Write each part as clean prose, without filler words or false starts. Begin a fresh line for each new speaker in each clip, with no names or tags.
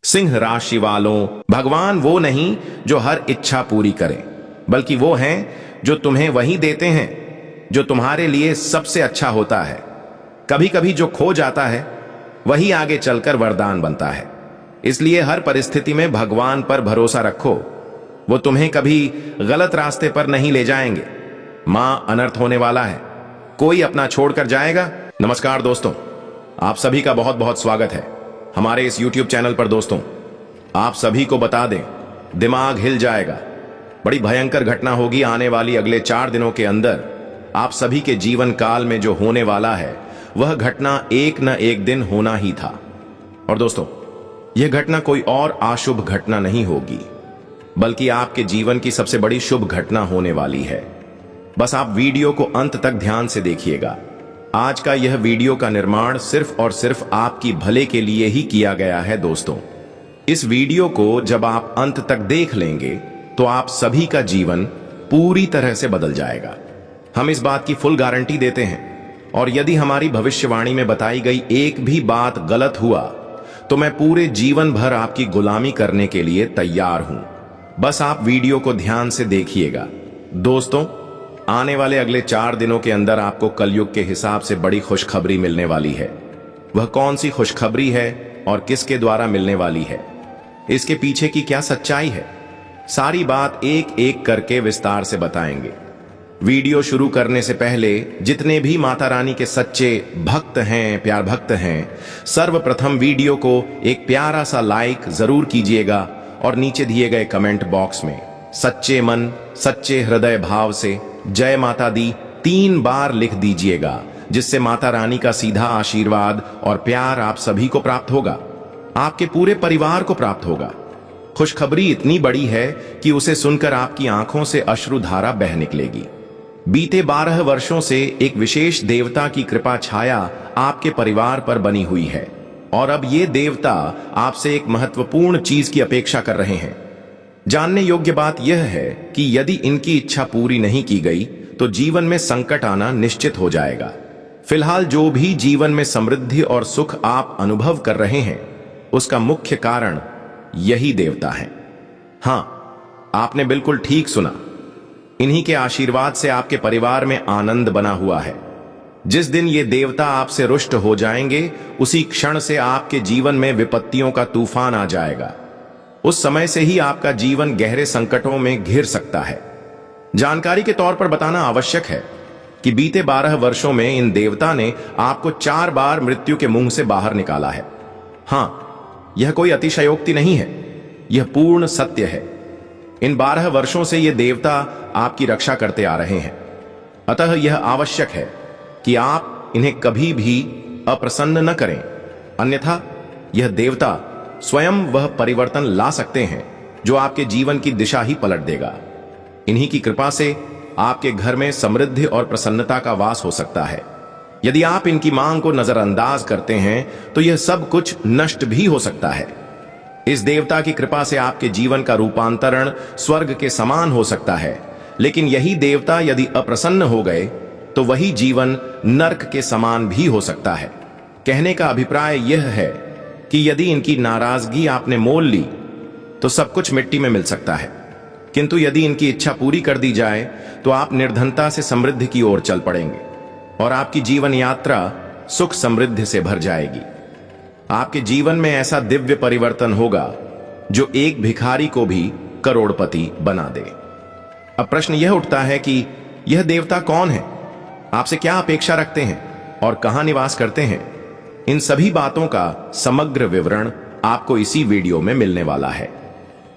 सिंह राशि वालों, भगवान वो नहीं जो हर इच्छा पूरी करें, बल्कि वो हैं जो तुम्हें वही देते हैं जो तुम्हारे लिए सबसे अच्छा होता है। कभी कभी जो खो जाता है वही आगे चलकर वरदान बनता है। इसलिए हर परिस्थिति में भगवान पर भरोसा रखो, वो तुम्हें कभी गलत रास्ते पर नहीं ले जाएंगे। मां अनर्थ होने वाला है, कोई अपना छोड़कर जाएगा। नमस्कार दोस्तों, आप सभी का बहुत बहुत स्वागत है हमारे इस YouTube चैनल पर। दोस्तों, आप सभी को बता दें, दिमाग हिल जाएगा। बड़ी भयंकर घटना होगी आने वाली अगले 4 दिनों के अंदर। आप सभी के जीवन काल में जो होने वाला है वह घटना एक न एक दिन होना ही था। और दोस्तों, यह घटना कोई और अशुभ घटना नहीं होगी, बल्कि आपके जीवन की सबसे बड़ी शुभ घटना होने वाली है। बस आप वीडियो को अंत तक ध्यान से देखिएगा। आज का यह वीडियो का निर्माण सिर्फ और सिर्फ आपकी भले के लिए ही किया गया है। दोस्तों, इस वीडियो को जब आप अंत तक देख लेंगे तो आप सभी का जीवन पूरी तरह से बदल जाएगा। हम इस बात की फुल गारंटी देते हैं, और यदि हमारी भविष्यवाणी में बताई गई एक भी बात गलत हुआ तो मैं पूरे जीवन भर आपकी गुलामी करने के लिए तैयार हूं। बस आप वीडियो को ध्यान से देखिएगा। दोस्तों, आने वाले अगले 4 दिनों के अंदर आपको कलयुग के हिसाब से बड़ी खुशखबरी मिलने वाली है। वह कौन सी खुशखबरी है और किसके द्वारा मिलने वाली है, इसके पीछे की क्या सच्चाई है, सारी बात एक एक करके विस्तार से बताएंगे। वीडियो शुरू करने से पहले जितने भी माता रानी के सच्चे भक्त हैं, प्यार भक्त हैं, सर्वप्रथम वीडियो को एक प्यारा सा लाइक जरूर कीजिएगा और नीचे दिए गए कमेंट बॉक्स में सच्चे मन सच्चे हृदय भाव से जय माता दी 3 बार लिख दीजिएगा, जिससे माता रानी का सीधा आशीर्वाद और प्यार आप सभी को प्राप्त होगा, आपके पूरे परिवार को प्राप्त होगा। खुशखबरी इतनी बड़ी है कि उसे सुनकर आपकी आंखों से अश्रुधारा बह निकलेगी। बीते 12 वर्षों से एक विशेष देवता की कृपा छाया आपके परिवार पर बनी हुई है, और अब ये देवता आपसे एक महत्वपूर्ण चीज की अपेक्षा कर रहे हैं। जानने योग्य बात यह है कि यदि इनकी इच्छा पूरी नहीं की गई तो जीवन में संकट आना निश्चित हो जाएगा। फिलहाल जो भी जीवन में समृद्धि और सुख आप अनुभव कर रहे हैं, उसका मुख्य कारण यही देवता है। हां, आपने बिल्कुल ठीक सुना। इन्हीं के आशीर्वाद से आपके परिवार में आनंद बना हुआ है। जिस दिन ये देवता आपसे रुष्ट हो जाएंगे, उसी क्षण से आपके जीवन में विपत्तियों का तूफान आ जाएगा। उस समय से ही आपका जीवन गहरे संकटों में घिर सकता है। जानकारी के तौर पर बताना आवश्यक है कि बीते 12 वर्षों में इन देवता ने आपको 4 बार मृत्यु के मुंह से बाहर निकाला है। हां, यह कोई अतिशयोक्ति नहीं है, यह पूर्ण सत्य है। इन 12 वर्षों से ये देवता आपकी रक्षा करते आ रहे हैं। अतः यह आवश्यक है कि आप इन्हें कभी भी अप्रसन्न न करें, अन्यथा यह देवता स्वयं वह परिवर्तन ला सकते हैं जो आपके जीवन की दिशा ही पलट देगा। इन्हीं की कृपा से आपके घर में समृद्धि और प्रसन्नता का वास हो सकता है। यदि आप इनकी मांग को नजरअंदाज करते हैं तो यह सब कुछ नष्ट भी हो सकता है। इस देवता की कृपा से आपके जीवन का रूपांतरण स्वर्ग के समान हो सकता है, लेकिन यही देवता यदि अप्रसन्न हो गए तो वही जीवन नर्क के समान भी हो सकता है। कहने का अभिप्राय यह है कि यदि इनकी नाराजगी आपने मोल ली तो सब कुछ मिट्टी में मिल सकता है, किंतु यदि इनकी इच्छा पूरी कर दी जाए तो आप निर्धनता से समृद्धि की ओर चल पड़ेंगे और आपकी जीवन यात्रा सुख समृद्धि से भर जाएगी। आपके जीवन में ऐसा दिव्य परिवर्तन होगा जो एक भिखारी को भी करोड़पति बना दे। अब प्रश्न यह उठता है कि यह देवता कौन है, आपसे क्या अपेक्षा रखते हैं और कहां निवास करते हैं। इन सभी बातों का समग्र विवरण आपको इसी वीडियो में मिलने वाला है।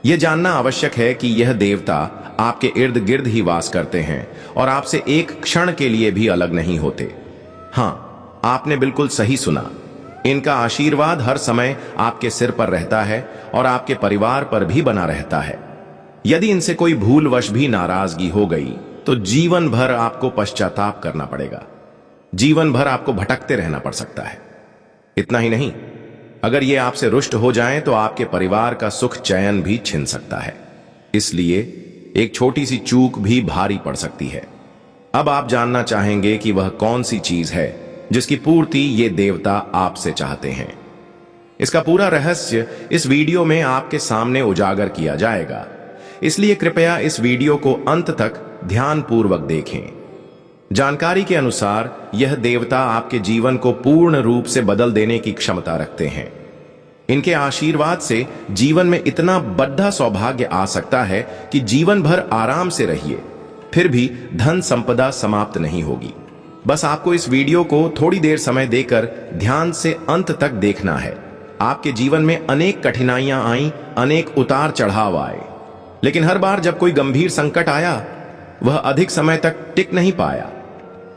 यह जानना आवश्यक है कि यह देवता आपके इर्द गिर्द ही वास करते हैं और आपसे एक क्षण के लिए भी अलग नहीं होते। हां, आपने बिल्कुल सही सुना। इनका आशीर्वाद हर समय आपके सिर पर रहता है और आपके परिवार पर भी बना रहता है। यदि इनसे कोई भूलवश भी नाराजगी हो गई तो जीवन भर आपको पश्चाताप करना पड़ेगा, जीवन भर आपको भटकते रहना पड़ सकता है। इतना ही नहीं, अगर ये आपसे रुष्ट हो जाएं तो आपके परिवार का सुख चैन भी छिन सकता है। इसलिए एक छोटी सी चूक भी भारी पड़ सकती है। अब आप जानना चाहेंगे कि वह कौन सी चीज है जिसकी पूर्ति ये देवता आपसे चाहते हैं। इसका पूरा रहस्य इस वीडियो में आपके सामने उजागर किया जाएगा, इसलिए कृपया इस वीडियो को अंत तक ध्यानपूर्वक देखें। जानकारी के अनुसार यह देवता आपके जीवन को पूर्ण रूप से बदल देने की क्षमता रखते हैं। इनके आशीर्वाद से जीवन में इतना बड़ा सौभाग्य आ सकता है कि जीवन भर आराम से रहिए, फिर भी धन संपदा समाप्त नहीं होगी। बस आपको इस वीडियो को थोड़ी देर समय देकर ध्यान से अंत तक देखना है। आपके जीवन में अनेक कठिनाइयां आईं, अनेक उतार चढ़ाव आए, लेकिन हर बार जब कोई गंभीर संकट आया वह अधिक समय तक टिक नहीं पाया।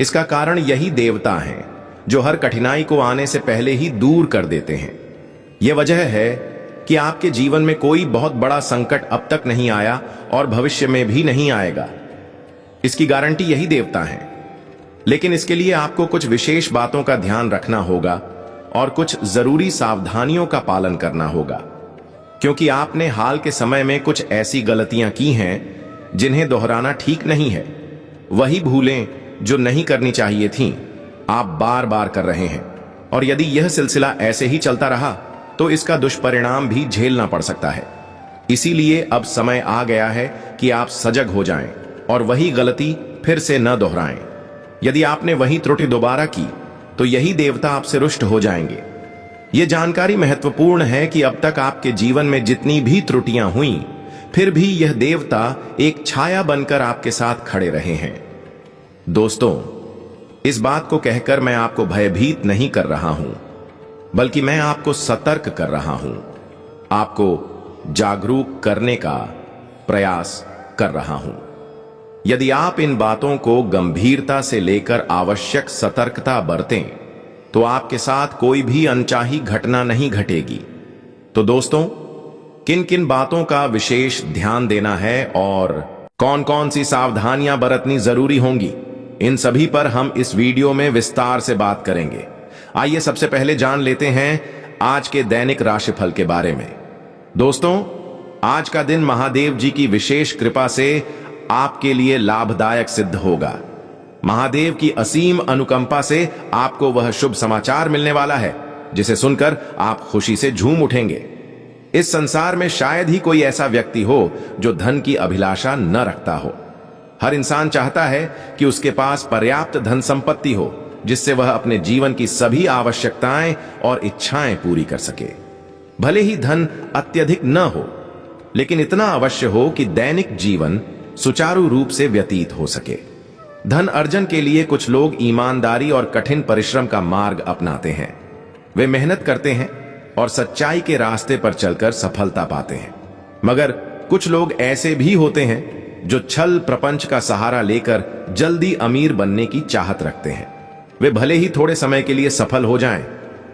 इसका कारण यही देवता हैं जो हर कठिनाई को आने से पहले ही दूर कर देते हैं। यह वजह है कि आपके जीवन में कोई बहुत बड़ा संकट अब तक नहीं आया और भविष्य में भी नहीं आएगा। इसकी गारंटी यही देवता हैं। लेकिन इसके लिए आपको कुछ विशेष बातों का ध्यान रखना होगा और कुछ जरूरी सावधानियों का पालन करना होगा, क्योंकि आपने हाल के समय में कुछ ऐसी गलतियां की हैं जिन्हें दोहराना ठीक नहीं है। वही भूलें जो नहीं करनी चाहिए थीं, आप बार बार कर रहे हैं, और यदि यह सिलसिला ऐसे ही चलता रहा तो इसका दुष्परिणाम भी झेलना पड़ सकता है। इसीलिए अब समय आ गया है कि आप सजग हो जाएं और वही गलती फिर से न दोहराएं। यदि आपने वही त्रुटि दोबारा की तो यही देवता आपसे रुष्ट हो जाएंगे। यह जानकारी महत्वपूर्ण है कि अब तक आपके जीवन में जितनी भी त्रुटियां हुई, फिर भी यह देवता एक छाया बनकर आपके साथ खड़े रहे हैं। दोस्तों, इस बात को कहकर मैं आपको भयभीत नहीं कर रहा हूं, बल्कि मैं आपको सतर्क कर रहा हूं, आपको जागरूक करने का प्रयास कर रहा हूं। यदि आप इन बातों को गंभीरता से लेकर आवश्यक सतर्कता बरतें तो आपके साथ कोई भी अनचाही घटना नहीं घटेगी। तो दोस्तों, किन किन बातों का विशेष ध्यान देना है और कौन कौन सी सावधानियां बरतनी जरूरी होंगी, इन सभी पर हम इस वीडियो में विस्तार से बात करेंगे। आइए सबसे पहले जान लेते हैं आज के दैनिक राशिफल के बारे में। दोस्तों, आज का दिन महादेव जी की विशेष कृपा से आपके लिए लाभदायक सिद्ध होगा। महादेव की असीम अनुकंपा से आपको वह शुभ समाचार मिलने वाला है जिसे सुनकर आप खुशी से झूम उठेंगे। इस संसार में शायद ही कोई ऐसा व्यक्ति हो जो धन की अभिलाषा न रखता हो। हर इंसान चाहता है कि उसके पास पर्याप्त धन संपत्ति हो जिससे वह अपने जीवन की सभी आवश्यकताएं और इच्छाएं पूरी कर सके। भले ही धन अत्यधिक न हो, लेकिन इतना अवश्य हो कि दैनिक जीवन सुचारू रूप से व्यतीत हो सके। धन अर्जन के लिए कुछ लोग ईमानदारी और कठिन परिश्रम का मार्ग अपनाते हैं। वे मेहनत करते हैं और सच्चाई के रास्ते पर चलकर सफलता पाते हैं। मगर कुछ लोग ऐसे भी होते हैं जो छल प्रपंच का सहारा लेकर जल्दी अमीर बनने की चाहत रखते हैं। वे भले ही थोड़े समय के लिए सफल हो जाएं,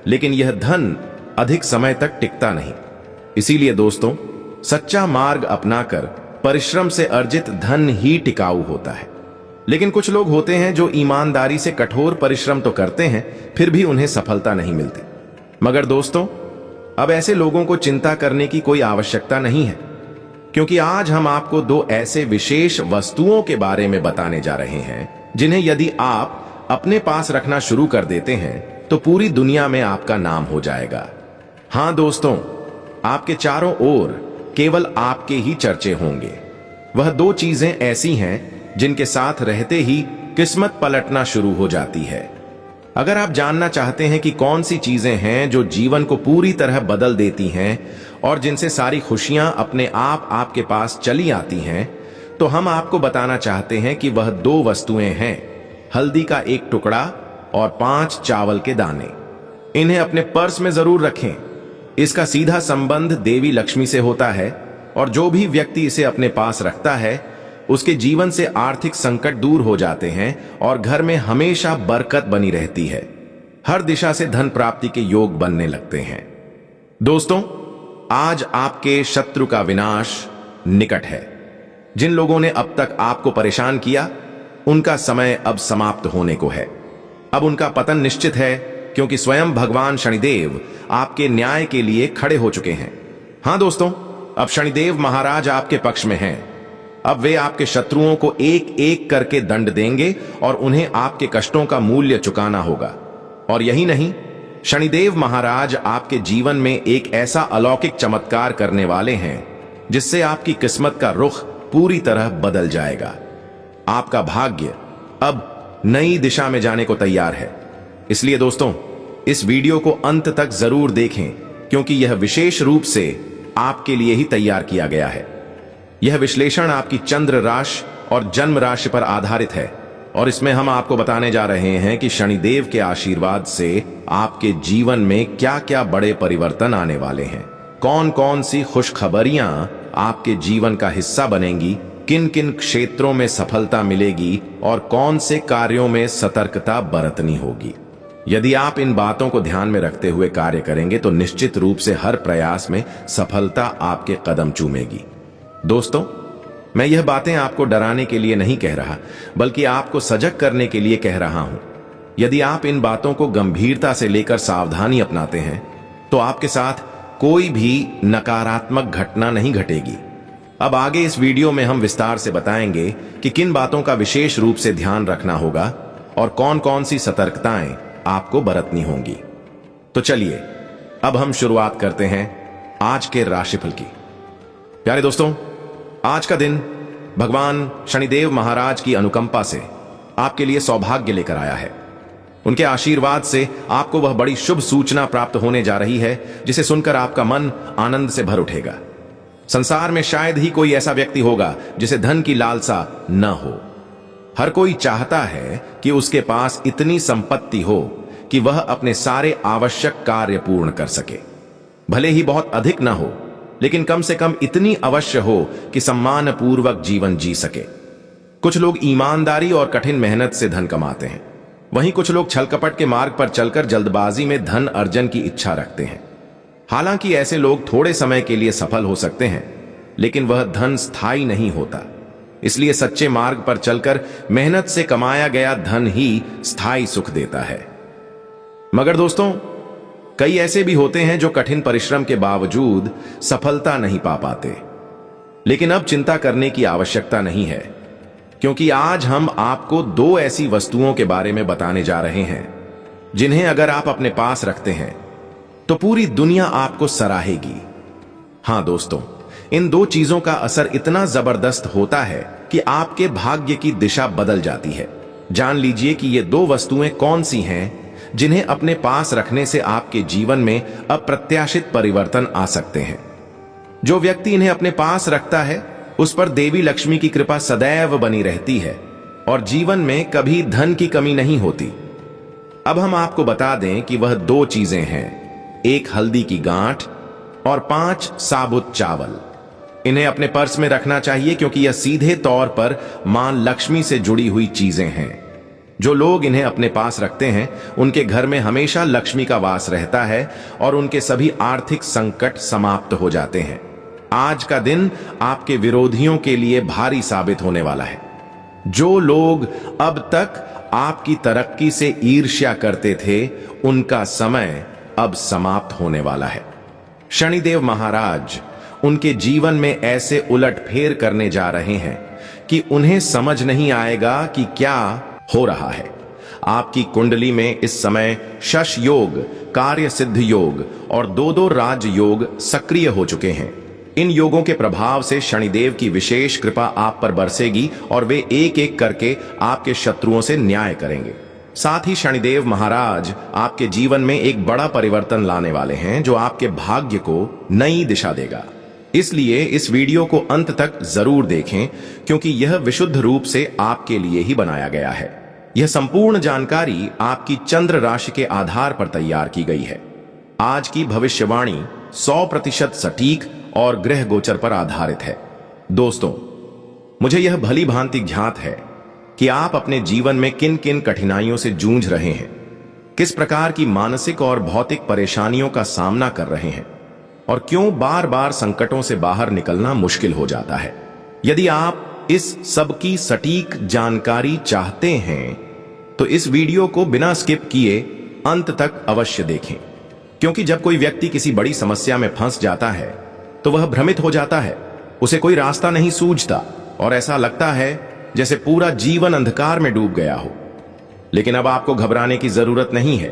लेकिन यह धन अधिक समय तक टिकता नहीं। इसीलिए दोस्तों, सच्चा मार्ग अपनाकर परिश्रम से अर्जित धन ही टिकाऊ होता है। लेकिन कुछ लोग होते हैं जो ईमानदारी से कठोर परिश्रम तो करते हैं, फिर भी उन्हें सफलता नहीं मिलती। मगर दोस्तों, अब ऐसे लोगों को चिंता करने की कोई आवश्यकता नहीं है, क्योंकि आज हम आपको दो ऐसे विशेष वस्तुओं के बारे में बताने जा रहे हैं जिन्हें यदि आप अपने पास रखना शुरू कर देते हैं तो पूरी दुनिया में आपका नाम हो जाएगा। हां दोस्तों, आपके चारों ओर केवल आपके ही चर्चे होंगे। वह दो चीजें ऐसी हैं जिनके साथ रहते ही किस्मत पलटना शुरू हो जाती है। अगर आप जानना चाहते हैं कि कौन सी चीजें हैं जो जीवन को पूरी तरह बदल देती हैं और जिनसे सारी खुशियां अपने आप आपके पास चली आती हैं, तो हम आपको बताना चाहते हैं कि वह दो वस्तुएं हैं, हल्दी का एक टुकड़ा और 5 चावल के दाने। इन्हें अपने पर्स में जरूर रखें। इसका सीधा संबंध देवी लक्ष्मी से होता है और जो भी व्यक्ति इसे अपने पास रखता है उसके जीवन से आर्थिक संकट दूर हो जाते हैं और घर में हमेशा बरकत बनी रहती है। हर दिशा से धन प्राप्ति के योग बनने लगते हैं। दोस्तों, आज आपके शत्रु का विनाश निकट है। जिन लोगों ने अब तक आपको परेशान किया, उनका समय अब समाप्त होने को है। अब उनका पतन निश्चित है, क्योंकि स्वयं भगवान शनिदेव आपके न्याय के लिए खड़े हो चुके हैं। हां दोस्तों, अब शनिदेव महाराज आपके पक्ष में हैं। अब वे आपके शत्रुओं को एक एक करके दंड देंगे और उन्हें आपके कष्टों का मूल्य चुकाना होगा। और यही नहीं, शनिदेव महाराज आपके जीवन में एक ऐसा अलौकिक चमत्कार करने वाले हैं जिससे आपकी किस्मत का रुख पूरी तरह बदल जाएगा। आपका भाग्य अब नई दिशा में जाने को तैयार है। इसलिए दोस्तों, इस वीडियो को अंत तक जरूर देखें, क्योंकि यह विशेष रूप से आपके लिए ही तैयार किया गया है। यह विश्लेषण आपकी चंद्र राशि और जन्म राशि पर आधारित है और इसमें हम आपको बताने जा रहे हैं कि शनिदेव के आशीर्वाद से आपके जीवन में क्या क्या बड़े परिवर्तन आने वाले हैं, कौन कौन सी खुशखबरियां आपके जीवन का हिस्सा बनेंगी, किन किन क्षेत्रों में सफलता मिलेगी और कौन से कार्यों में सतर्कता बरतनी होगी। यदि आप इन बातों को ध्यान में रखते हुए कार्य करेंगे तो निश्चित रूप से हर प्रयास में सफलता आपके कदम चूमेगी। दोस्तों, मैं यह बातें आपको डराने के लिए नहीं कह रहा, बल्कि आपको सजग करने के लिए कह रहा हूं। यदि आप इन बातों को गंभीरता से लेकर सावधानी अपनाते हैं तो आपके साथ कोई भी नकारात्मक घटना नहीं घटेगी। अब आगे इस वीडियो में हम विस्तार से बताएंगे कि किन बातों का विशेष रूप से ध्यान रखना होगा और कौन कौन सी सतर्कताएं आपको बरतनी होंगी। तो चलिए अब हम शुरुआत करते हैं आज के राशिफल की। प्यारे दोस्तों, आज का दिन भगवान शनिदेव महाराज की अनुकंपा से आपके लिए सौभाग्य लेकर आया है। उनके आशीर्वाद से आपको वह बड़ी शुभ सूचना प्राप्त होने जा रही है जिसे सुनकर आपका मन आनंद से भर उठेगा। संसार में शायद ही कोई ऐसा व्यक्ति होगा जिसे धन की लालसा न हो। हर कोई चाहता है कि उसके पास इतनी संपत्ति हो कि वह अपने सारे आवश्यक कार्य पूर्ण कर सके। भले ही बहुत अधिक ना हो, लेकिन कम से कम इतनी अवश्य हो कि सम्मानपूर्वक जीवन जी सके। कुछ लोग ईमानदारी और कठिन मेहनत से धन कमाते हैं, वहीं कुछ लोग छलकपट के मार्ग पर चलकर जल्दबाजी में धन अर्जन की इच्छा रखते हैं। हालांकि ऐसे लोग थोड़े समय के लिए सफल हो सकते हैं, लेकिन वह धन स्थायी नहीं होता। इसलिए सच्चे मार्ग पर चलकर मेहनत से कमाया गया धन ही स्थायी सुख देता है। मगर दोस्तों, कई ऐसे भी होते हैं जो कठिन परिश्रम के बावजूद सफलता नहीं पा पाते। लेकिन अब चिंता करने की आवश्यकता नहीं है, क्योंकि आज हम आपको दो ऐसी वस्तुओं के बारे में बताने जा रहे हैं जिन्हें अगर आप अपने पास रखते हैं तो पूरी दुनिया आपको सराहेगी। हां दोस्तों, इन दो चीजों का असर इतना जबरदस्त होता है कि आपके भाग्य की दिशा बदल जाती है। जान लीजिए कि ये दो वस्तुएं कौन सी हैं जिन्हें अपने पास रखने से आपके जीवन में अप्रत्याशित परिवर्तन आ सकते हैं। जो व्यक्ति इन्हें अपने पास रखता है उस पर देवी लक्ष्मी की कृपा सदैव बनी रहती है और जीवन में कभी धन की कमी नहीं होती। अब हम आपको बता दें कि वह दो चीजें हैं, एक हल्दी की गांठ और 5 साबुत चावल। इन्हें अपने पर्स में रखना चाहिए क्योंकि यह सीधे तौर पर मां लक्ष्मी से जुड़ी हुई चीजें हैं। जो लोग इन्हें अपने पास रखते हैं उनके घर में हमेशा लक्ष्मी का वास रहता है और उनके सभी आर्थिक संकट समाप्त हो जाते हैं। आज का दिन आपके विरोधियों के लिए भारी साबित होने वाला है। जो लोग अब तक आपकी तरक्की से ईर्ष्या करते थे, उनका समय अब समाप्त होने वाला है। शनिदेव महाराज उनके जीवन में ऐसे उलटफेर करने जा रहे हैं कि उन्हें समझ नहीं आएगा कि क्या हो रहा है। आपकी कुंडली में इस समय शश योग, कार्य सिद्ध योग और दो राज योग सक्रिय हो चुके हैं। इन योगों के प्रभाव से शनिदेव की विशेष कृपा आप पर बरसेगी और वे एक एक करके आपके शत्रुओं से न्याय करेंगे। साथ ही शनिदेव महाराज आपके जीवन में एक बड़ा परिवर्तन लाने वाले हैं जो आपके भाग्य को नई दिशा देगा। इसलिए इस वीडियो को अंत तक जरूर देखें, क्योंकि यह विशुद्ध रूप से आपके लिए ही बनाया गया है। यह संपूर्ण जानकारी आपकी चंद्र राशि के आधार पर तैयार की गई है। आज की भविष्यवाणी 100% सटीक और ग्रह गोचर पर आधारित है। दोस्तों, मुझे यह भली भांति ज्ञात है कि आप अपने जीवन में किन किन कठिनाइयों से जूझ रहे हैं, किस प्रकार की मानसिक और भौतिक परेशानियों का सामना कर रहे हैं और क्यों बार बार संकटों से बाहर निकलना मुश्किल हो जाता है। यदि आप इस सब की सटीक जानकारी चाहते हैं तो इस वीडियो को बिना स्किप किए अंत तक अवश्य देखें, क्योंकि जब कोई व्यक्ति किसी बड़ी समस्या में फंस जाता है तो वह भ्रमित हो जाता है, उसे कोई रास्ता नहीं सूझता और ऐसा लगता है जैसे पूरा जीवन अंधकार में डूब गया हो। लेकिन अब आपको घबराने की जरूरत नहीं है,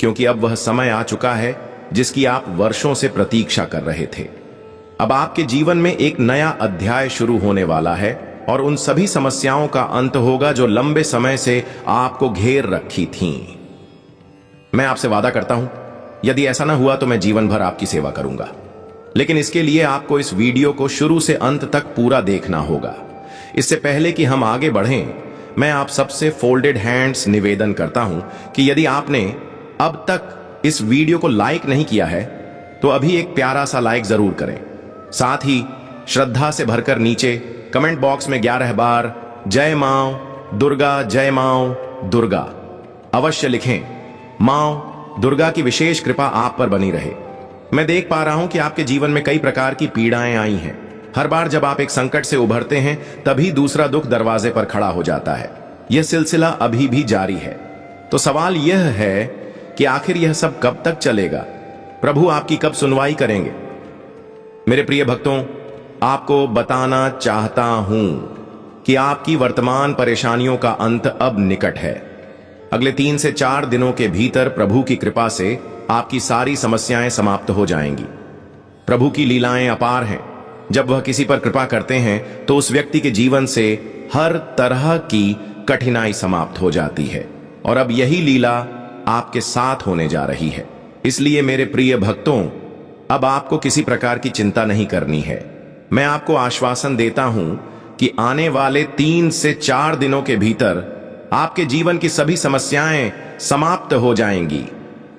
क्योंकि अब वह समय आ चुका है जिसकी आप वर्षों से प्रतीक्षा कर रहे थे। अब आपके जीवन में एक नया अध्याय शुरू होने वाला है और उन सभी समस्याओं का अंत होगा जो लंबे समय से आपको घेर रखी थीं। मैं आपसे वादा करता हूं, यदि ऐसा ना हुआ तो मैं जीवन भर आपकी सेवा करूंगा, लेकिन इसके लिए आपको इस वीडियो को शुरू से अंत तक पूरा देखना होगा। इससे पहले कि हम आगे बढ़ें, मैं आप सबसे फोल्डेड हैंड्स निवेदन करता हूं कि यदि आपने अब तक इस वीडियो को लाइक नहीं किया है तो अभी एक प्यारा सा लाइक जरूर करें। साथ ही श्रद्धा से भरकर नीचे कमेंट बॉक्स में 11 बार जय मां दुर्गा, जय मां दुर्गा अवश्य लिखें। मां दुर्गा की विशेष कृपा आप पर बनी रहे। मैं देख पा रहा हूं कि आपके जीवन में कई प्रकार की पीड़ाएं आई हैं। हर बार जब आप एक संकट से उभरते हैं तभी दूसरा दुख दरवाजे पर खड़ा हो जाता है। यह सिलसिला अभी भी जारी है। तो सवाल यह है कि आखिर यह सब कब तक चलेगा? प्रभु आपकी कब सुनवाई करेंगे? मेरे प्रिय भक्तों, आपको बताना चाहता हूं कि आपकी वर्तमान परेशानियों का अंत अब निकट है। अगले 3 से 4 दिनों के भीतर प्रभु की कृपा से आपकी सारी समस्याएं समाप्त हो जाएंगी। प्रभु की लीलाएं अपार हैं। जब वह किसी पर कृपा करते हैं तो उस व्यक्ति के जीवन से हर तरह की कठिनाई समाप्त हो जाती है और अब यही लीला आपके साथ होने जा रही है। इसलिए मेरे प्रिय भक्तों, अब आपको किसी प्रकार की चिंता नहीं करनी है। मैं आपको आश्वासन देता हूं कि आने वाले 3 से 4 दिनों के भीतर आपके जीवन की सभी समस्याएं समाप्त हो जाएंगी।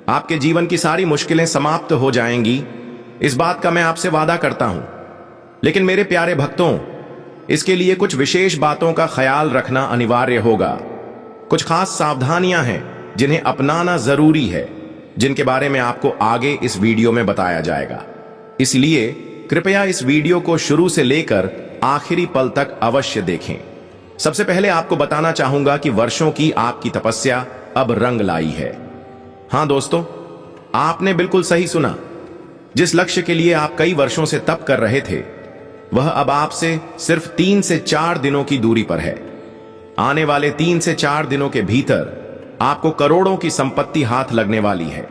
आपके जीवन की सारी मुश्किलें समाप्त हो जाएंगी। इस बात का मैं आपसे वादा करता हूं। लेकिन मेरे प्यारे भक्तों, इसके लिए कुछ विशेष बातों का ख्याल रखना अनिवार्य होगा। कुछ खास सावधानियां हैं जिन्हें अपनाना जरूरी है, जिनके बारे में आपको आगे इस वीडियो में बताया जाएगा। इसलिए कृपया इस वीडियो को शुरू से लेकर आखिरी पल तक अवश्य देखें। सबसे पहले आपको बताना चाहूंगा कि वर्षों की आपकी तपस्या अब रंग लाई है। हां दोस्तों, आपने बिल्कुल सही सुना। जिस लक्ष्य के लिए आप कई वर्षों से तप कर रहे थे, वह अब आपसे सिर्फ 3 से 4 दिनों की दूरी पर है। आने वाले 3 से 4 दिनों के भीतर आपको करोड़ों की संपत्ति हाथ लगने वाली है।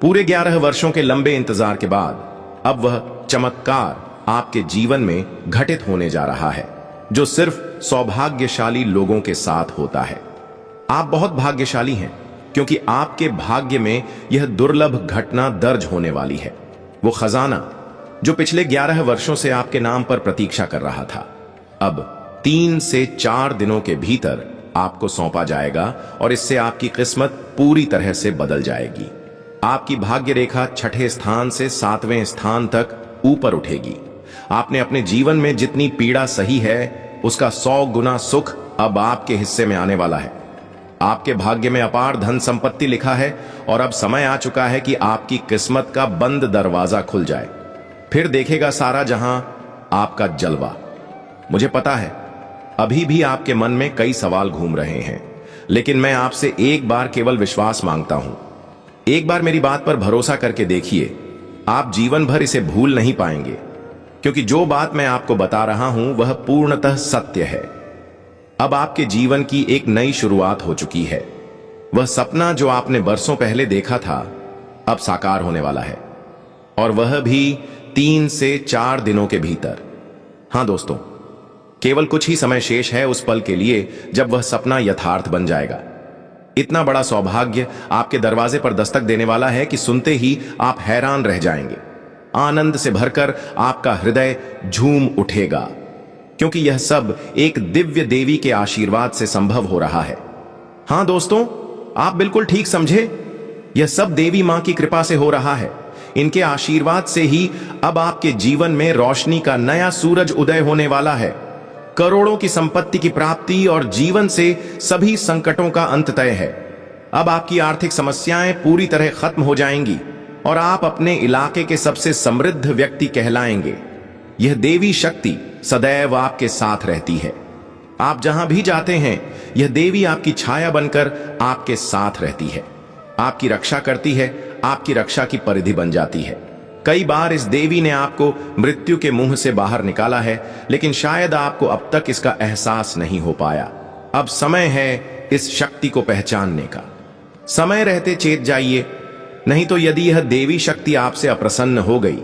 पूरे 11 वर्षों के लंबे इंतजार के बाद अब वह चमत्कार आपके जीवन में घटित होने जा रहा है, जो सिर्फ सौभाग्यशाली लोगों के साथ होता है। आप बहुत भाग्यशाली हैं, क्योंकि आपके भाग्य में यह दुर्लभ घटना दर्ज होने वाली है। वो खजाना जो पिछले 11 वर्षों से आपके नाम पर प्रतीक्षा कर रहा था, अब 3 से 4 दिनों के भीतर आपको सौंपा जाएगा और इससे आपकी किस्मत पूरी तरह से बदल जाएगी। आपकी भाग्य रेखा 6ठे स्थान से 7वें स्थान तक ऊपर उठेगी। आपने अपने जीवन में जितनी पीड़ा सही है, उसका 100 गुना सुख अब आपके हिस्से में आने वाला है। आपके भाग्य में अपार धन संपत्ति लिखा है और अब समय आ चुका है कि आपकी किस्मत का बंद दरवाजा खुल जाए। फिर देखेगा सारा जहां आपका जलवा। मुझे पता है अभी भी आपके मन में कई सवाल घूम रहे हैं, लेकिन मैं आपसे एक बार केवल विश्वास मांगता हूं। एक बार मेरी बात पर भरोसा करके देखिए, आप जीवन भर इसे भूल नहीं पाएंगे, क्योंकि जो बात मैं आपको बता रहा हूं वह पूर्णतः सत्य है। अब आपके जीवन की एक नई शुरुआत हो चुकी है। वह सपना जो आपने बरसों पहले देखा था, अब साकार होने वाला है, और वह भी 3 से 4 दिनों के भीतर। हां दोस्तों, केवल कुछ ही समय शेष है उस पल के लिए जब वह सपना यथार्थ बन जाएगा। इतना बड़ा सौभाग्य आपके दरवाजे पर दस्तक देने वाला है कि सुनते ही आप हैरान रह जाएंगे। आनंद से भरकर आपका हृदय झूम उठेगा, क्योंकि यह सब एक दिव्य देवी के आशीर्वाद से संभव हो रहा है। हां दोस्तों, आप बिल्कुल ठीक समझे। यह सब देवी मां की कृपा से हो रहा है। इनके आशीर्वाद से ही अब आपके जीवन में रोशनी का नया सूरज उदय होने वाला है। करोड़ों की संपत्ति की प्राप्ति और जीवन से सभी संकटों का अंत तय है। अब आपकी आर्थिक समस्याएं पूरी तरह खत्म हो जाएंगी और आप अपने इलाके के सबसे समृद्ध व्यक्ति कहलाएंगे। यह देवी शक्ति सदैव आपके साथ रहती है। आप जहां भी जाते हैं, यह देवी आपकी छाया बनकर आपके साथ रहती है, आपकी रक्षा करती है, आपकी रक्षा की परिधि बन जाती है। कई बार इस देवी ने आपको मृत्यु के मुंह से बाहर निकाला है, लेकिन शायद आपको अब तक इसका एहसास नहीं हो पाया। अब समय है इस शक्ति को पहचानने का। समय रहते चेत जाइए, नहीं तो यदि यह देवी शक्ति आपसे अप्रसन्न हो गई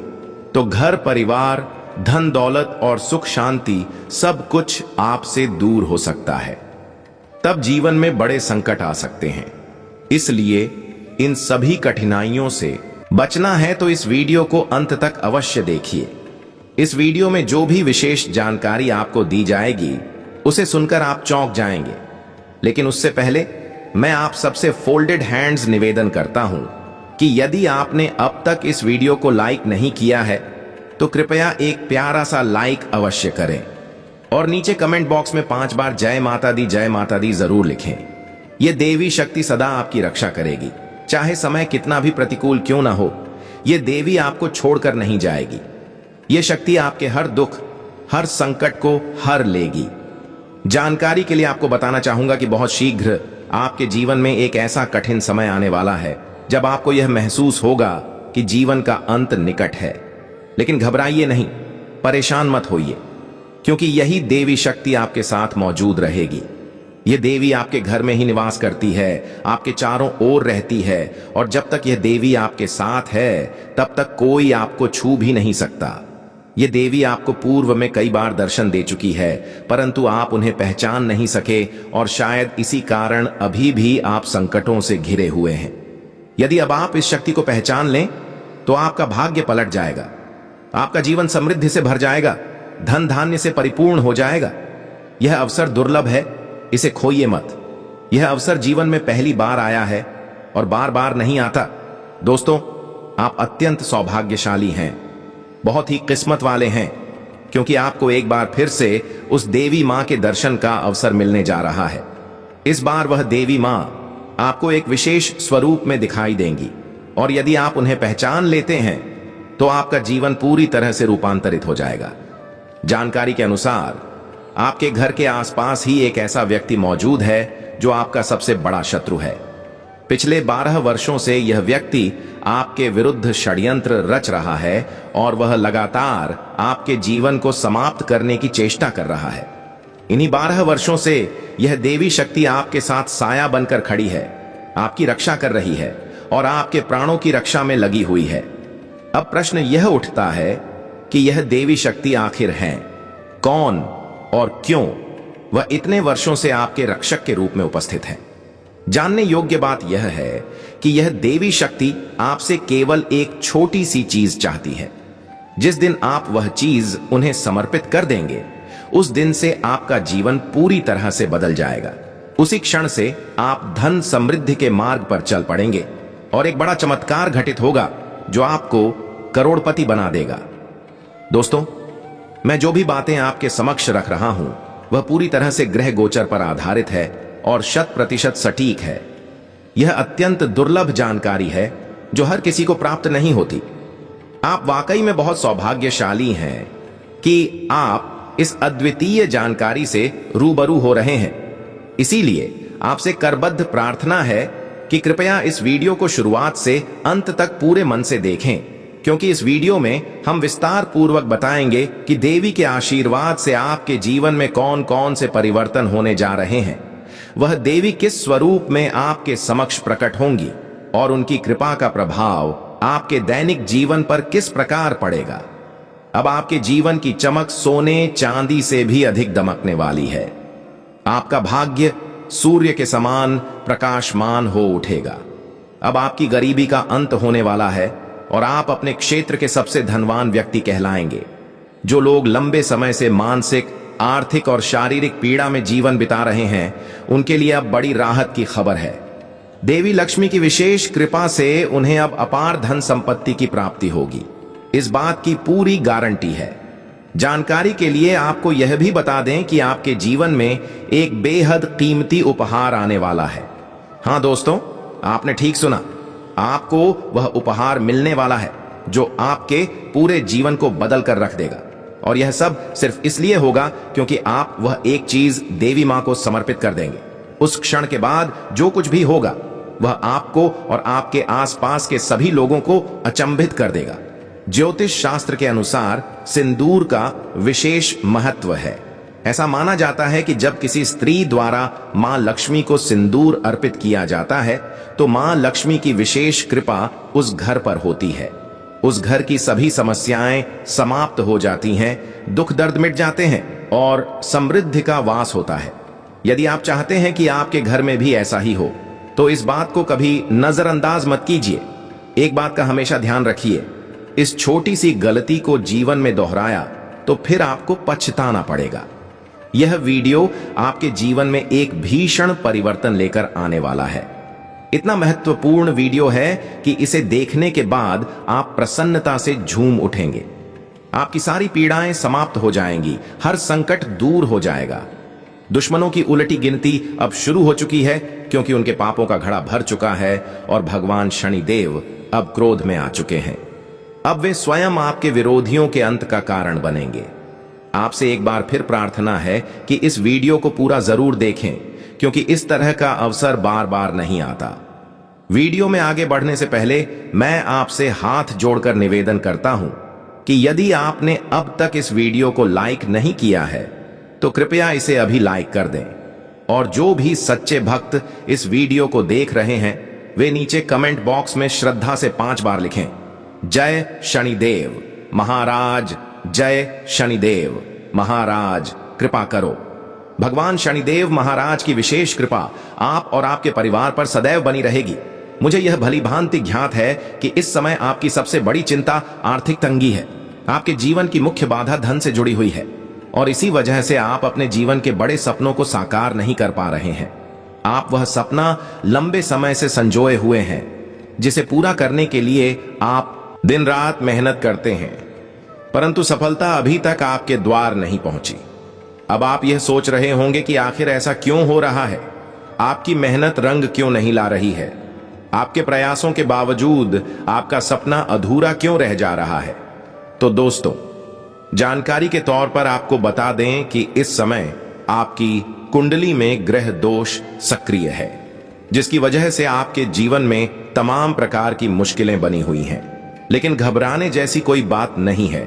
तो घर परिवार, धन दौलत और सुख शांति सब कुछ आपसे दूर हो सकता है। तब जीवन में बड़े संकट आ सकते हैं। इसलिए इन सभी कठिनाइयों से बचना है तो इस वीडियो को अंत तक अवश्य देखिए। इस वीडियो में जो भी विशेष जानकारी आपको दी जाएगी उसे सुनकर आप चौंक जाएंगे। लेकिन उससे पहले मैं आप सबसे फोल्डेड हैंड्स निवेदन करता हूं कि यदि आपने अब तक इस वीडियो को लाइक नहीं किया है तो कृपया एक प्यारा सा लाइक अवश्य करें और नीचे कमेंट बॉक्स में 5 बार जय माता दी जरूर लिखें। यह देवी शक्ति सदा आपकी रक्षा करेगी, चाहे समय कितना भी प्रतिकूल क्यों ना हो। यह देवी आपको छोड़कर नहीं जाएगी। यह शक्ति आपके हर दुख, हर संकट को हर लेगी। जानकारी के लिए आपको बताना चाहूंगा कि बहुत शीघ्र आपके जीवन में एक ऐसा कठिन समय आने वाला है जब आपको यह महसूस होगा कि जीवन का अंत निकट है। लेकिन घबराइए नहीं, परेशान मत होइए, क्योंकि यही देवी शक्ति आपके साथ मौजूद रहेगी। यह देवी आपके घर में ही निवास करती है, आपके चारों ओर रहती है, और जब तक यह देवी आपके साथ है तब तक कोई आपको छू भी नहीं सकता। यह देवी आपको पूर्व में कई बार दर्शन दे चुकी है, परंतु आप उन्हें पहचान नहीं सके और शायद इसी कारण अभी भी आप संकटों से घिरे हुए हैं। यदि अब आप इस शक्ति को पहचान लें तो आपका भाग्य पलट जाएगा, आपका जीवन समृद्धि से भर जाएगा, धन धान्य से परिपूर्ण हो जाएगा। यह अवसर दुर्लभ है, इसे खोइए मत। यह अवसर जीवन में पहली बार आया है और बार बार नहीं आता। दोस्तों, आप अत्यंत सौभाग्यशाली हैं, बहुत ही किस्मत वाले हैं, क्योंकि आपको एक बार फिर से उस देवी मां के दर्शन का अवसर मिलने जा रहा है। इस बार वह देवी मां आपको एक विशेष स्वरूप में दिखाई देंगी, और यदि आप उन्हें पहचान लेते हैं तो आपका जीवन पूरी तरह से रूपांतरित हो जाएगा। जानकारी के अनुसार आपके घर के आसपास ही एक ऐसा व्यक्ति मौजूद है जो आपका सबसे बड़ा शत्रु है। पिछले 12 वर्षों से यह व्यक्ति आपके विरुद्ध षड्यंत्र रच रहा है और वह लगातार आपके जीवन को समाप्त करने की चेष्टा कर रहा है। इन्हीं 12 वर्षों से यह देवी शक्ति आपके साथ साया बनकर खड़ी है, आपकी रक्षा कर रही है और आपके प्राणों की रक्षा में लगी हुई है। अब प्रश्न यह उठता है कि यह देवी शक्ति आखिर है कौन और क्यों वह इतने वर्षों से आपके रक्षक के रूप में उपस्थित है। जानने योग्य बात यह है कि यह देवी शक्ति आपसे केवल एक छोटी सी चीज चाहती है। जिस दिन आप वह चीज उन्हें समर्पित कर देंगे, उस दिन से आपका जीवन पूरी तरह से बदल जाएगा। उसी क्षण से आप धन समृद्धि के मार्ग पर चल पड़ेंगे और एक बड़ा चमत्कार घटित होगा जो आपको करोड़पति बना देगा। दोस्तों, मैं जो भी बातें आपके समक्ष रख रहा हूं वह पूरी तरह से ग्रह गोचर पर आधारित है और 100% सटीक है। यह अत्यंत दुर्लभ जानकारी है जो हर किसी को प्राप्त नहीं होती। आप वाकई में बहुत सौभाग्यशाली हैं कि आप इस अद्वितीय जानकारी से रूबरू हो रहे हैं। इसीलिए आपसे करबद्ध प्रार्थना है कि कृपया इस वीडियो को शुरुआत से अंत तक पूरे मन से देखें, क्योंकि इस वीडियो में हम विस्तार पूर्वक बताएंगे कि देवी के आशीर्वाद से आपके जीवन में कौन कौन से परिवर्तन होने जा रहे हैं, वह देवी किस स्वरूप में आपके समक्ष प्रकट होंगी और उनकी कृपा का प्रभाव आपके दैनिक जीवन पर किस प्रकार पड़ेगा। अब आपके जीवन की चमक सोने चांदी से भी अधिक दमकने वाली है। आपका भाग्य सूर्य के समान प्रकाशमान हो उठेगा। अब आपकी गरीबी का अंत होने वाला है और आप अपने क्षेत्र के सबसे धनवान व्यक्ति कहलाएंगे। जो लोग लंबे समय से मानसिक, आर्थिक और शारीरिक पीड़ा में जीवन बिता रहे हैं, उनके लिए अब बड़ी राहत की खबर है। देवी लक्ष्मी की विशेष कृपा से उन्हें अब अपार धन संपत्ति की प्राप्ति होगी, इस बात की पूरी गारंटी है। जानकारी के लिए आपको यह भी बता दें कि आपके जीवन में एक बेहद कीमती उपहार आने वाला है। हां दोस्तों, आपने ठीक सुना, आपको वह उपहार मिलने वाला है जो आपके पूरे जीवन को बदल कर रख देगा। और यह सब सिर्फ इसलिए होगा क्योंकि आप वह एक चीज देवी मां को समर्पित कर देंगे। उस क्षण के बाद जो कुछ भी होगा वह आपको और आपके आसपास के सभी लोगों को अचंभित कर देगा। ज्योतिष शास्त्र के अनुसार सिंदूर का विशेष महत्व है। ऐसा माना जाता है कि जब किसी स्त्री द्वारा मां लक्ष्मी को सिंदूर अर्पित किया जाता है तो मां लक्ष्मी की विशेष कृपा उस घर पर होती है। उस घर की सभी समस्याएं समाप्त हो जाती हैं, दुख दर्द मिट जाते हैं और समृद्धि का वास होता है। यदि आप चाहते हैं कि आपके घर में भी ऐसा ही हो तो इस बात को कभी नजरअंदाज मत कीजिए। एक बात का हमेशा ध्यान रखिए, इस छोटी सी गलती को जीवन में दोहराया तो फिर आपको पछताना पड़ेगा। यह वीडियो आपके जीवन में एक भीषण परिवर्तन लेकर आने वाला है। इतना महत्वपूर्ण वीडियो है कि इसे देखने के बाद आप प्रसन्नता से झूम उठेंगे। आपकी सारी पीड़ाएं समाप्त हो जाएंगी, हर संकट दूर हो जाएगा। दुश्मनों की उलटी गिनती अब शुरू हो चुकी है क्योंकि उनके पापों का घड़ा भर चुका है और भगवान शनिदेव अब क्रोध में आ चुके हैं। अब वे स्वयं आपके विरोधियों के अंत का कारण बनेंगे। आपसे एक बार फिर प्रार्थना है कि इस वीडियो को पूरा जरूर देखें क्योंकि इस तरह का अवसर बार बार नहीं आता। वीडियो में आगे बढ़ने से पहले मैं आपसे हाथ जोड़कर निवेदन करता हूं कि यदि आपने अब तक इस वीडियो को लाइक नहीं किया है तो कृपया इसे अभी लाइक कर दें और जो भी सच्चे भक्त इस वीडियो को देख रहे हैं वे नीचे कमेंट बॉक्स में श्रद्धा से 5 बार लिखें, जय शनिदेव महाराज, जय शनिदेव महाराज, कृपा करो। भगवान शनिदेव महाराज की विशेष कृपा आप और आपके परिवार पर सदैव बनी रहेगी। मुझे यह भली भांति ज्ञात है कि इस समय आपकी सबसे बड़ी चिंता आर्थिक तंगी है। आपके जीवन की मुख्य बाधा धन से जुड़ी हुई है और इसी वजह से आप अपने जीवन के बड़े सपनों को साकार नहीं कर पा रहे हैं। आप वह सपना लंबे समय से संजोए हुए हैं जिसे पूरा करने के लिए आप दिन रात मेहनत करते हैं, परंतु सफलता अभी तक आपके द्वार नहीं पहुंची। अब आप यह सोच रहे होंगे कि आखिर ऐसा क्यों हो रहा है, आपकी मेहनत रंग क्यों नहीं ला रही है, आपके प्रयासों के बावजूद आपका सपना अधूरा क्यों रह जा रहा है। तो दोस्तों, जानकारी के तौर पर आपको बता दें कि इस समय आपकी कुंडली में ग्रह दोष सक्रिय है जिसकी वजह से आपके जीवन में तमाम प्रकार की मुश्किलें बनी हुई हैं। लेकिन घबराने जैसी कोई बात नहीं है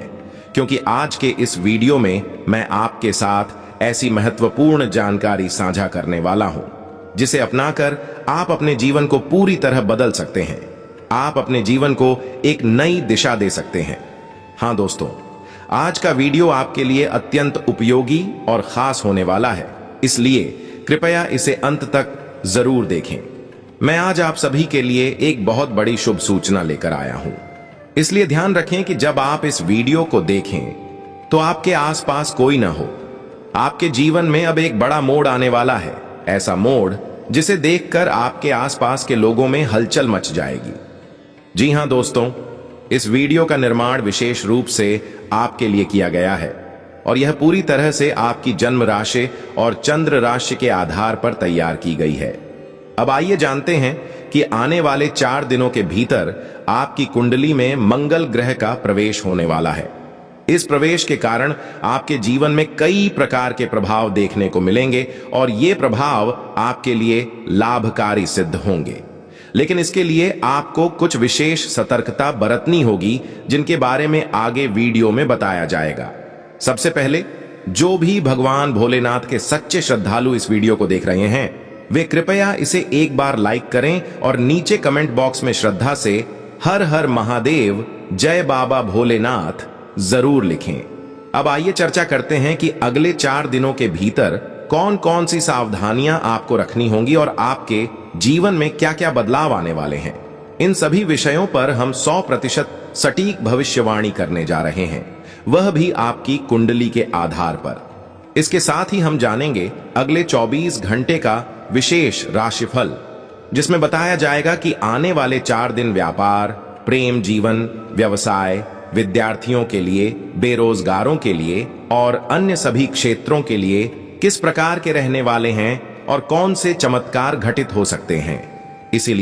क्योंकि आज के इस वीडियो में मैं आपके साथ ऐसी महत्वपूर्ण जानकारी साझा करने वाला हूं जिसे अपनाकर आप अपने जीवन को पूरी तरह बदल सकते हैं। आप अपने जीवन को एक नई दिशा दे सकते हैं। हां दोस्तों, आज का वीडियो आपके लिए अत्यंत उपयोगी और खास होने वाला है, इसलिए कृपया इसे अंत तक जरूर देखें। मैं आज आप सभी के लिए एक बहुत बड़ी शुभ सूचना लेकर आया हूं, इसलिए ध्यान रखें कि जब आप इस वीडियो को देखें तो आपके आसपास कोई ना हो। आपके जीवन में अब एक बड़ा मोड़ आने वाला है, ऐसा मोड़ जिसे देखकर आपके आसपास के लोगों में हलचल मच जाएगी। जी हां दोस्तों, इस वीडियो का निर्माण विशेष रूप से आपके लिए किया गया है और यह पूरी तरह से आपकी जन्म राशि और चंद्र राशि के आधार पर तैयार की गई है। अब आइए जानते हैं कि आने वाले 4 दिनों के भीतर आपकी कुंडली में मंगल ग्रह का प्रवेश होने वाला है। इस प्रवेश के कारण आपके जीवन में कई प्रकार के प्रभाव देखने को मिलेंगे और ये प्रभाव आपके लिए लाभकारी सिद्ध होंगे। लेकिन इसके लिए आपको कुछ विशेष सतर्कता बरतनी होगी जिनके बारे में आगे वीडियो में बताया जाएगा। सबसे पहले, जो भी भगवान भोलेनाथ के सच्चे श्रद्धालु इस वीडियो को देख रहे हैं वे कृपया इसे एक बार लाइक करें और नीचे कमेंट बॉक्स में श्रद्धा से हर हर महादेव, जय बाबा भोलेनाथ जरूर लिखें। अब आइए चर्चा करते हैं कि अगले 4 दिनों के भीतर कौन कौन सी सावधानियां आपको रखनी होंगी और आपके जीवन में क्या क्या बदलाव आने वाले हैं। इन सभी विषयों पर हम 100% सटीक भविष्यवाणी करने जा रहे हैं, वह भी आपकी कुंडली के आधार पर। इसके साथ ही हम जानेंगे अगले 24 घंटे का विशेष राशिफल जिसमें बताया जाएगा कि आने वाले 4 दिन व्यापार, प्रेम जीवन, व्यवसाय, विद्यार्थियों के लिए, बेरोजगारों के लिए और अन्य सभी क्षेत्रों के लिए किस प्रकार के रहने वाले हैं और कौन से चमत्कार घटित हो सकते हैं। इसीलिए